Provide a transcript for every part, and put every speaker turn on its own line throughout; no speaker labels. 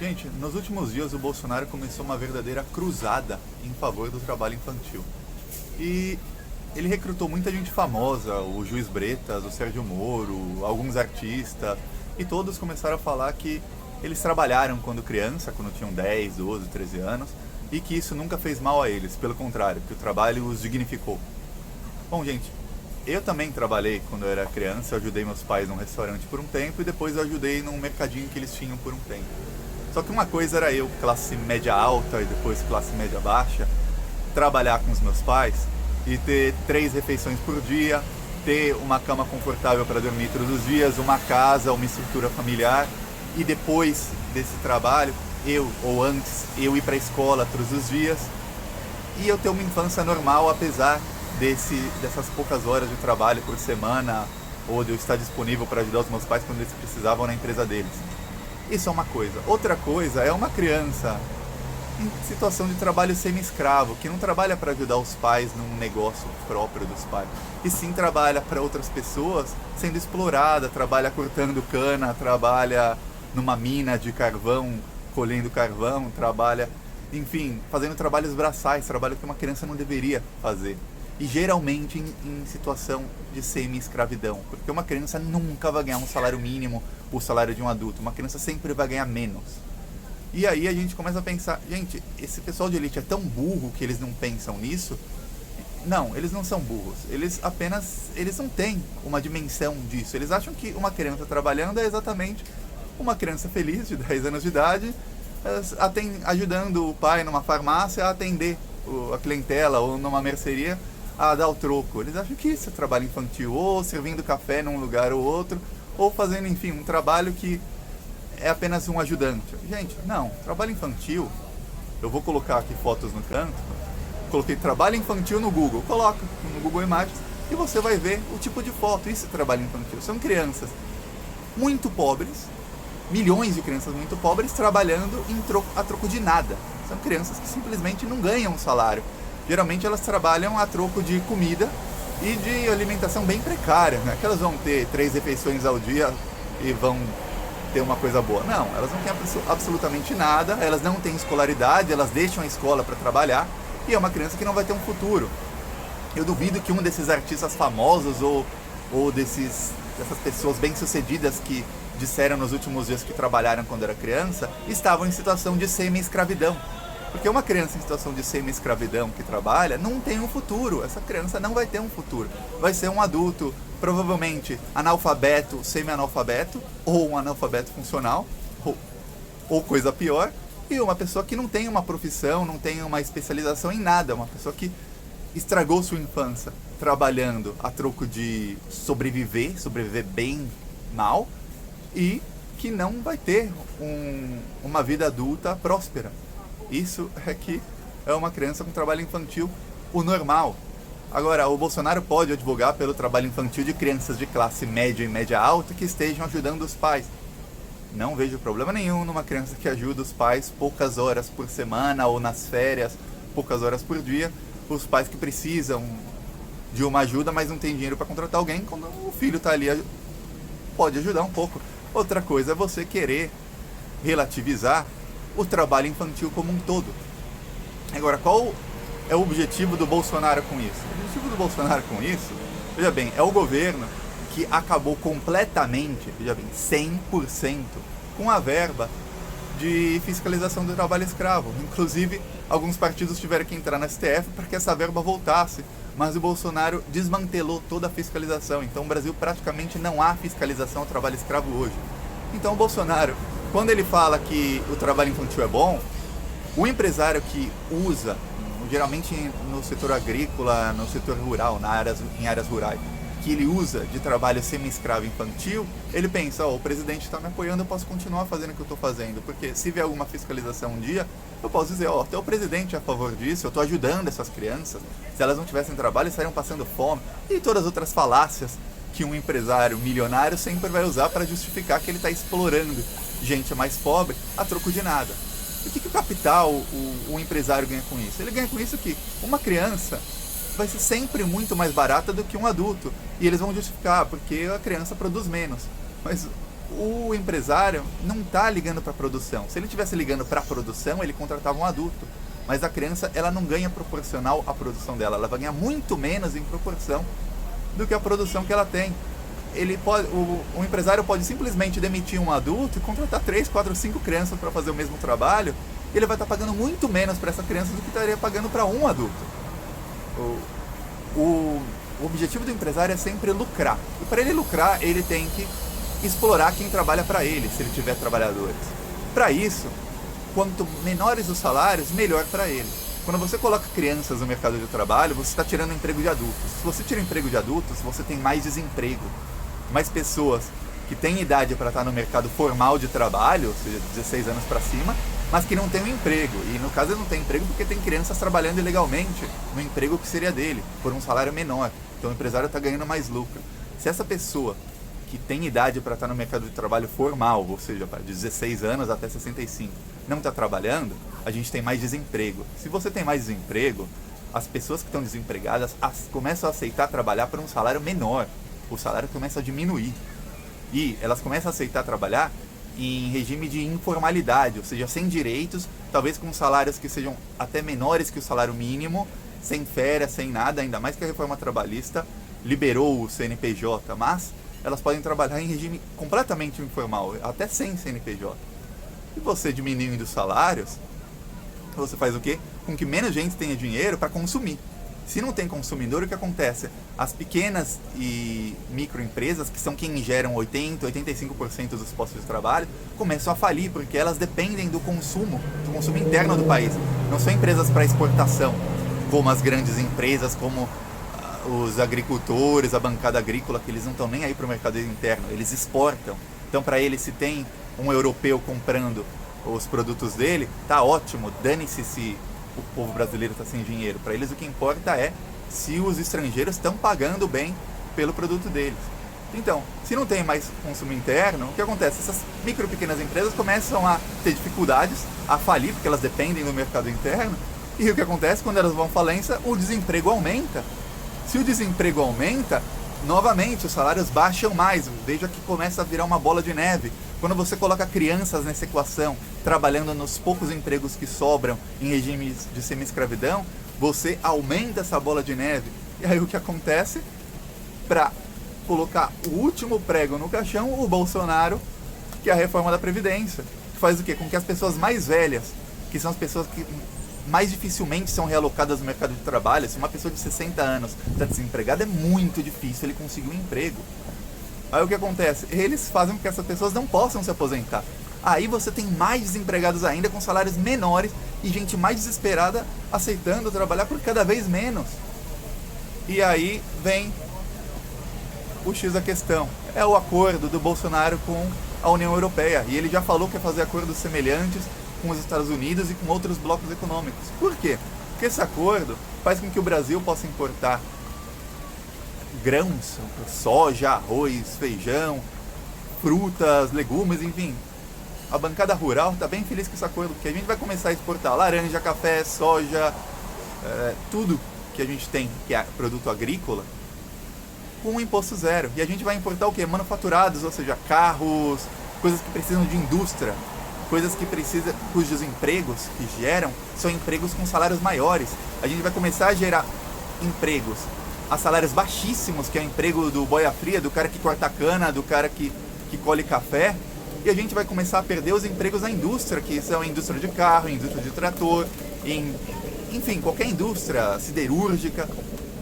Gente, nos últimos dias o Bolsonaro começou uma verdadeira cruzada em favor do trabalho infantil. E ele recrutou muita gente famosa, o Juiz Bretas, o Sérgio Moro, alguns artistas, e todos começaram a falar que eles trabalharam quando criança, quando tinham 10, 12, 13 anos, e que isso nunca fez mal a eles, pelo contrário, que o trabalho os dignificou. Bom, gente, eu também trabalhei quando eu era criança, eu ajudei meus pais num restaurante por um tempo e depois eu ajudei num mercadinho que eles tinham por um tempo. Só que uma coisa era eu, classe média alta e depois classe média baixa, trabalhar com os meus pais e ter 3 refeições por dia, ter uma cama confortável para dormir todos os dias, uma casa, uma estrutura familiar, e depois desse trabalho, ou antes, eu ir para a escola todos os dias e eu ter uma infância normal, apesar dessas poucas horas de trabalho por semana, ou de eu estar disponível para ajudar os meus pais quando eles precisavam na empresa deles. Isso é uma coisa. Outra coisa é uma criança em situação de trabalho semi-escravo, que não trabalha para ajudar os pais num negócio próprio dos pais, e sim trabalha para outras pessoas sendo explorada, trabalha cortando cana, trabalha numa mina de carvão, colhendo carvão, trabalha, enfim, fazendo trabalhos braçais, trabalho que uma criança não deveria fazer. E geralmente em situação de semi-escravidão, porque uma criança nunca vai ganhar um salário mínimo, o salário de um adulto, uma criança sempre vai ganhar menos. E aí a gente começa a pensar, gente, esse pessoal de elite é tão burro que eles não pensam nisso? Não, eles não são burros, eles não têm uma dimensão disso. Eles acham que uma criança trabalhando é exatamente uma criança feliz de 10 anos de idade, ajudando o pai numa farmácia a atender a clientela, ou numa mercearia a dar o troco. Eles acham que isso é trabalho infantil, ou servindo café num lugar ou outro, ou fazendo, enfim, um trabalho que é apenas um ajudante. Gente, não, trabalho infantil, eu vou colocar aqui fotos no canto, coloquei trabalho infantil no Google, coloca no Google Imagens e você vai ver o tipo de foto. Isso é trabalho infantil, são crianças muito pobres, milhões de crianças muito pobres trabalhando a troco de nada. São crianças que simplesmente não ganham um salário. Geralmente elas trabalham a troco de comida e de alimentação bem precária, né? Que elas vão ter 3 refeições ao dia e vão ter uma coisa boa. Não, elas não têm absolutamente nada, elas não têm escolaridade, elas deixam a escola para trabalhar e é uma criança que não vai ter um futuro. Eu duvido que um desses artistas famosos ou dessas pessoas bem-sucedidas que disseram nos últimos dias que trabalharam quando era criança, estavam em situação de semi-escravidão. Porque uma criança em situação de semi-escravidão que trabalha não tem um futuro. Essa criança não vai ter um futuro. Vai ser um adulto, provavelmente analfabeto, semi-analfabeto, ou um analfabeto funcional, ou coisa pior, e uma pessoa que não tem uma profissão, não tem uma especialização em nada. Uma pessoa que estragou sua infância trabalhando a troco de sobreviver bem, mal, e que não vai ter uma vida adulta próspera. Isso é que é uma criança com trabalho infantil, o normal. Agora, o Bolsonaro pode advogar pelo trabalho infantil de crianças de classe média e média alta que estejam ajudando os pais. Não vejo problema nenhum numa criança que ajuda os pais poucas horas por semana ou nas férias, poucas horas por dia. Os pais que precisam de uma ajuda, mas não tem dinheiro para contratar alguém, quando o filho está ali, pode ajudar um pouco. Outra coisa é você querer relativizar o trabalho infantil como um todo. Agora, qual é o objetivo do Bolsonaro com isso? O objetivo do Bolsonaro com isso, veja bem, é o governo que acabou completamente, veja bem, 100% com a verba de fiscalização do trabalho escravo. Inclusive, alguns partidos tiveram que entrar na STF para que essa verba voltasse, mas o Bolsonaro desmantelou toda a fiscalização. Então, no Brasil praticamente não há fiscalização ao trabalho escravo hoje. Então, o Bolsonaro, quando ele fala que o trabalho infantil é bom, o empresário que usa, geralmente no setor agrícola, no setor rural, em áreas rurais, que ele usa de trabalho semi-escravo infantil, ele pensa, o presidente está me apoiando, eu posso continuar fazendo o que eu estou fazendo, porque se vier alguma fiscalização um dia, eu posso dizer, até o presidente é a favor disso, eu estou ajudando essas crianças, se elas não tivessem trabalho, estariam passando fome, e todas as outras falácias que um empresário milionário sempre vai usar para justificar que ele está explorando gente mais pobre a troco de nada. O que o capital, o empresário ganha com isso? Ele ganha com isso que uma criança vai ser sempre muito mais barata do que um adulto. E eles vão justificar, porque a criança produz menos. Mas o empresário não está ligando para a produção. Se ele estivesse ligando para a produção, ele contratava um adulto. Mas a criança, ela não ganha proporcional à produção dela. Ela vai ganhar muito menos em proporção do que a produção que ela tem. O empresário pode simplesmente demitir um adulto e contratar 3, 4, 5 crianças para fazer o mesmo trabalho. E ele vai estar pagando muito menos para essa criança do que estaria pagando para um adulto. O objetivo do empresário é sempre lucrar. E para ele lucrar, ele tem que explorar quem trabalha para ele, se ele tiver trabalhadores. Para isso, quanto menores os salários, melhor para ele. Quando você coloca crianças no mercado de trabalho, você está tirando emprego de adultos. Se você tira emprego de adultos, você tem mais desemprego. Mais pessoas que têm idade para estar no mercado formal de trabalho, ou seja, 16 anos para cima, mas que não tem um emprego. E no caso ele não tem emprego porque tem crianças trabalhando ilegalmente no emprego que seria dele, por um salário menor. Então o empresário está ganhando mais lucro. Se essa pessoa que tem idade para estar no mercado de trabalho formal, ou seja, de 16 anos até 65, não está trabalhando, a gente tem mais desemprego. Se você tem mais desemprego, as pessoas que estão desempregadas começam a aceitar trabalhar por um salário menor. O salário começa a diminuir. E elas começam a aceitar trabalhar em regime de informalidade, ou seja, sem direitos, talvez com salários que sejam até menores que o salário mínimo, sem férias, sem nada, ainda mais que a reforma trabalhista liberou o CNPJ, mas elas podem trabalhar em regime completamente informal, até sem CNPJ. E você diminuindo os salários, você faz o quê? Com que menos gente tenha dinheiro para consumir. Se não tem consumidor, o que acontece? As pequenas e microempresas, que são quem geram 80%, 85% dos postos de trabalho, começam a falir, porque elas dependem do consumo interno do país. Não são empresas para exportação, como as grandes empresas, como os agricultores, a bancada agrícola, que eles não estão nem aí para o mercado interno, eles exportam. Então, para eles, se tem um europeu comprando os produtos dele, tá ótimo, dane-se se o povo brasileiro está sem dinheiro. Para eles o que importa é se os estrangeiros estão pagando bem pelo produto deles. Então, se não tem mais consumo interno, o que acontece? Essas micro e pequenas empresas começam a ter dificuldades, a falir, porque elas dependem do mercado interno. E o que acontece? Quando elas vão à falência, o desemprego aumenta. Se o desemprego aumenta, novamente os salários baixam mais. Veja que começa a virar uma bola de neve. Quando você coloca crianças nessa equação, trabalhando nos poucos empregos que sobram em regimes de semi-escravidão, você aumenta essa bola de neve. E aí o que acontece? Para colocar o último prego no caixão, o Bolsonaro, que é a reforma da Previdência. Que faz o quê? Com que as pessoas mais velhas, que são as pessoas que mais dificilmente são realocadas no mercado de trabalho, se uma pessoa de 60 anos está desempregada, é muito difícil ele conseguir um emprego. Aí o que acontece? Eles fazem com que essas pessoas não possam se aposentar. Aí você tem mais desempregados ainda, com salários menores, e gente mais desesperada aceitando trabalhar por cada vez menos. E aí vem o X da questão. É o acordo do Bolsonaro com a União Europeia. E ele já falou que ia fazer acordos semelhantes com os Estados Unidos e com outros blocos econômicos. Por quê? Porque esse acordo faz com que o Brasil possa importar grãos, soja, arroz, feijão, frutas, legumes, enfim. A bancada rural está bem feliz com esse acordo, porque a gente vai começar a exportar laranja, café, soja, tudo que a gente tem, que é produto agrícola, com um imposto zero. E a gente vai importar o quê? Manufaturados, ou seja, carros, coisas que precisam de indústria, coisas que precisam, cujos empregos que geram são empregos com salários maiores. A gente vai começar a gerar empregos a salários baixíssimos, que é o emprego do boia fria, do cara que corta cana, do cara que colhe café, e a gente vai começar a perder os empregos na indústria, que são a indústria de carro, a indústria de trator, enfim, qualquer indústria siderúrgica.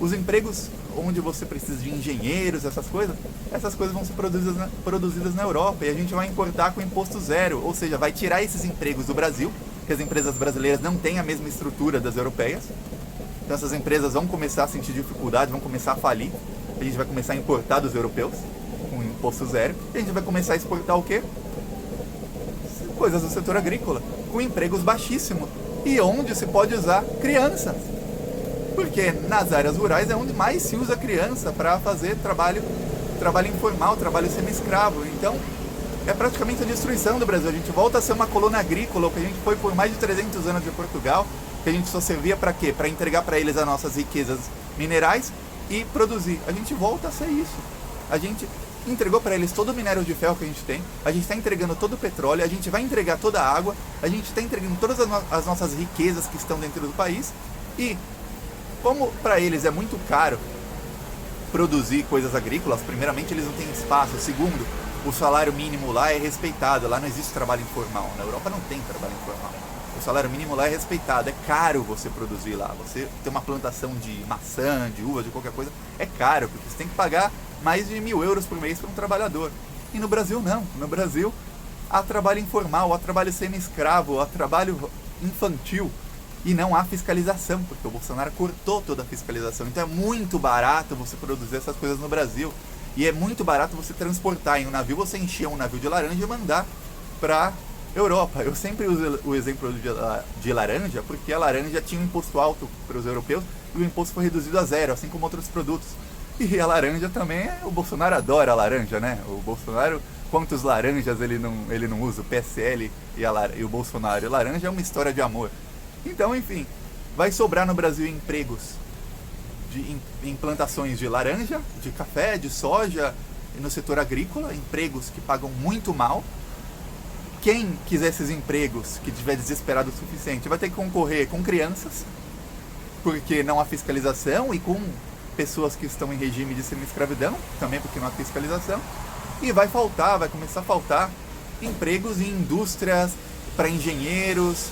Os empregos onde você precisa de engenheiros, essas coisas vão ser produzidas na Europa, e a gente vai importar com imposto zero, ou seja, vai tirar esses empregos do Brasil, que as empresas brasileiras não têm a mesma estrutura das europeias. Então essas empresas vão começar a sentir dificuldade, vão começar a falir. A gente vai começar a importar dos europeus com imposto zero. E a gente vai começar a exportar o quê? Coisas do setor agrícola, com empregos baixíssimos. E onde se pode usar crianças. Porque nas áreas rurais é onde mais se usa criança para fazer trabalho informal, trabalho semi-escravo. Então é praticamente a destruição do Brasil. A gente volta a ser uma colônia agrícola, o que a gente foi por mais de 300 anos de Portugal, que a gente só servia para quê? Para entregar para eles as nossas riquezas minerais e produzir. A gente volta a ser isso. A gente entregou para eles todo o minério de ferro que a gente tem, a gente está entregando todo o petróleo, a gente vai entregar toda a água, a gente está entregando todas as nossas riquezas que estão dentro do país, e como para eles é muito caro produzir coisas agrícolas, primeiramente eles não têm espaço, segundo, o salário mínimo lá é respeitado, lá não existe trabalho informal, na Europa não tem trabalho informal. O salário mínimo lá é respeitado, é caro você produzir lá, você ter uma plantação de maçã, de uva, de qualquer coisa, é caro, porque você tem que pagar mais de 1.000 euros por mês para um trabalhador. E no Brasil não, no Brasil há trabalho informal, há trabalho semi-escravo, há trabalho infantil, e não há fiscalização, porque o Bolsonaro cortou toda a fiscalização, então é muito barato você produzir essas coisas no Brasil, e é muito barato você transportar em um navio, você encher um navio de laranja e mandar para Europa. Eu sempre uso o exemplo de laranja, porque a laranja tinha um imposto alto para os europeus e o imposto foi reduzido a zero, assim como outros produtos. E a laranja também, o Bolsonaro adora a laranja, né? O Bolsonaro, quantos laranjas ele não usa, o PSL e o Bolsonaro. A laranja é uma história de amor. Então, enfim, vai sobrar no Brasil empregos em plantações de laranja, de café, de soja, no setor agrícola, empregos que pagam muito mal. Quem quiser esses empregos, que estiver desesperado o suficiente, vai ter que concorrer com crianças, porque não há fiscalização, e com pessoas que estão em regime de semi-escravidão, também porque não há fiscalização, e vai começar a faltar empregos em indústrias, para engenheiros,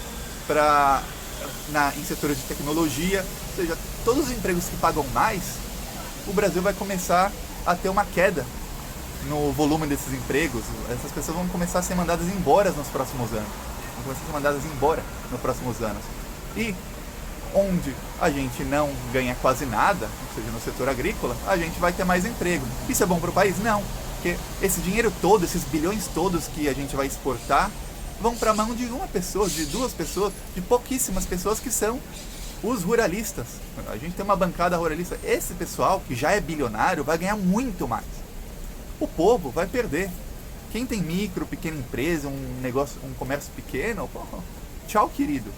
em setores de tecnologia, ou seja, todos os empregos que pagam mais, o Brasil vai começar a ter uma queda no volume desses empregos. Essas pessoas vão começar a ser mandadas embora nos próximos anos. Vão começar a ser mandadas embora nos próximos anos. E onde a gente não ganha quase nada, ou seja, no setor agrícola, a gente vai ter mais emprego. Isso é bom para o país? Não. Porque esse dinheiro todo, esses bilhões todos que a gente vai exportar, vão para a mão de uma pessoa, de duas pessoas, de pouquíssimas pessoas que são os ruralistas. A gente tem uma bancada ruralista. Esse pessoal, que já é bilionário, vai ganhar muito mais. O povo vai perder. Quem tem micro, pequena empresa, um negócio, um comércio pequeno, tchau, querido.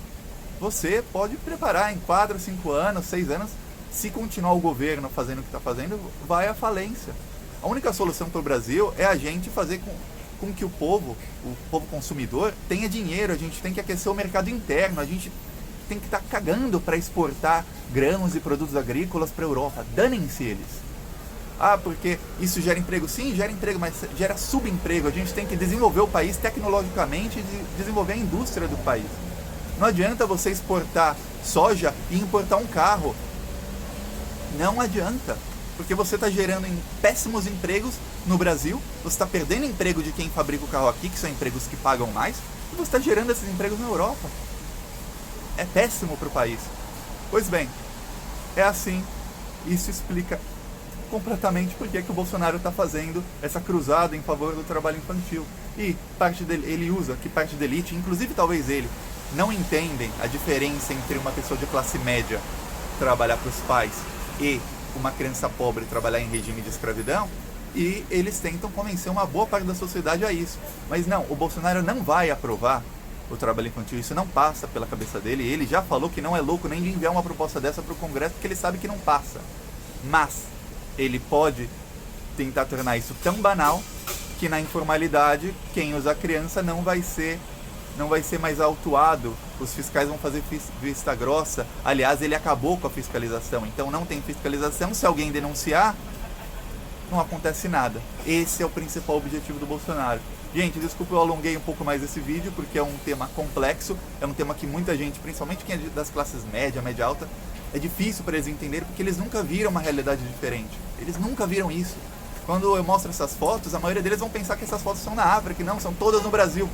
Você pode preparar em 4, 5 anos, 6 anos, se continuar o governo fazendo o que está fazendo, vai à falência. A única solução para o Brasil é a gente fazer com que o povo consumidor, tenha dinheiro. A gente tem que aquecer o mercado interno, a gente tem que estar cagando para exportar grãos e produtos agrícolas para a Europa. Danem-se eles. Ah, porque isso gera emprego? Sim, gera emprego, mas gera subemprego. A gente tem que desenvolver o país tecnologicamente e desenvolver a indústria do país. Não adianta você exportar soja e importar um carro. Não adianta. Porque você está gerando péssimos empregos no Brasil, você está perdendo emprego de quem fabrica o carro aqui, que são empregos que pagam mais, e você está gerando esses empregos na Europa. É péssimo para o país. Pois bem, é assim. Isso explica completamente porque que o Bolsonaro está fazendo essa cruzada em favor do trabalho infantil. E ele usa que parte da elite, inclusive talvez ele, não entendem a diferença entre uma pessoa de classe média trabalhar para os pais e uma criança pobre trabalhar em regime de escravidão, e eles tentam convencer uma boa parte da sociedade a isso. Mas não, o Bolsonaro não vai aprovar o trabalho infantil, isso não passa pela cabeça dele. Ele já falou que não é louco nem de enviar uma proposta dessa para o Congresso, porque ele sabe que não passa. Mas ele pode tentar tornar isso tão banal que na informalidade quem usa criança não vai ser mais autuado, os fiscais vão fazer vista grossa. Aliás, ele acabou com a fiscalização, então não tem fiscalização. Se alguém denunciar, não acontece nada. Esse é o principal objetivo do Bolsonaro. Gente, desculpa, eu alonguei um pouco mais esse vídeo, porque é um tema complexo, é um tema que muita gente, principalmente quem é das classes média, média alta, é difícil para eles entenderem, porque eles nunca viram uma realidade diferente. Eles nunca viram isso. Quando eu mostro essas fotos, a maioria deles vão pensar que essas fotos são na África, não, são todas no Brasil.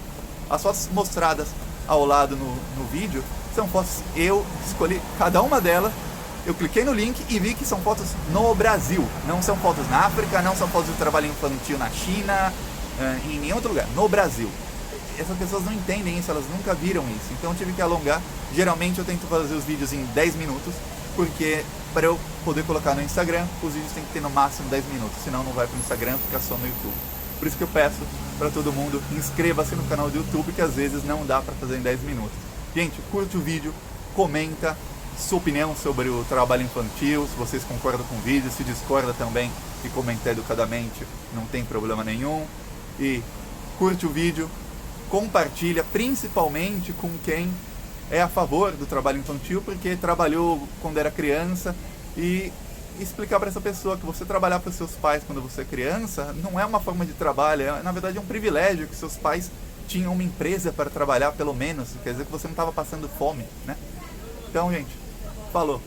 As fotos mostradas ao lado no vídeo são fotos, eu escolhi cada uma delas, eu cliquei no link e vi que são fotos no Brasil. Não são fotos na África, não são fotos de trabalho infantil na China, em nenhum outro lugar, no Brasil. Essas pessoas não entendem isso, elas nunca viram isso, então eu tive que alongar. Geralmente eu tento fazer os vídeos em 10 minutos, porque para eu poder colocar no Instagram, os vídeos tem que ter no máximo 10 minutos, senão não vai para o Instagram, fica só no YouTube. Por isso que eu peço para todo mundo, inscreva-se no canal do YouTube, que às vezes não dá para fazer em 10 minutos. Gente, curte o vídeo, comenta, sua opinião sobre o trabalho infantil, se vocês concordam com o vídeo, se discorda também e comenta educadamente, não tem problema nenhum. E curte o vídeo, compartilha, principalmente com quem é a favor do trabalho infantil, porque trabalhou quando era criança, e explicar para essa pessoa que você trabalhar para os seus pais quando você é criança não é uma forma de trabalho, na verdade é um privilégio que seus pais tinham uma empresa para trabalhar, pelo menos, quer dizer que você não estava passando fome, né? Então, gente, falou!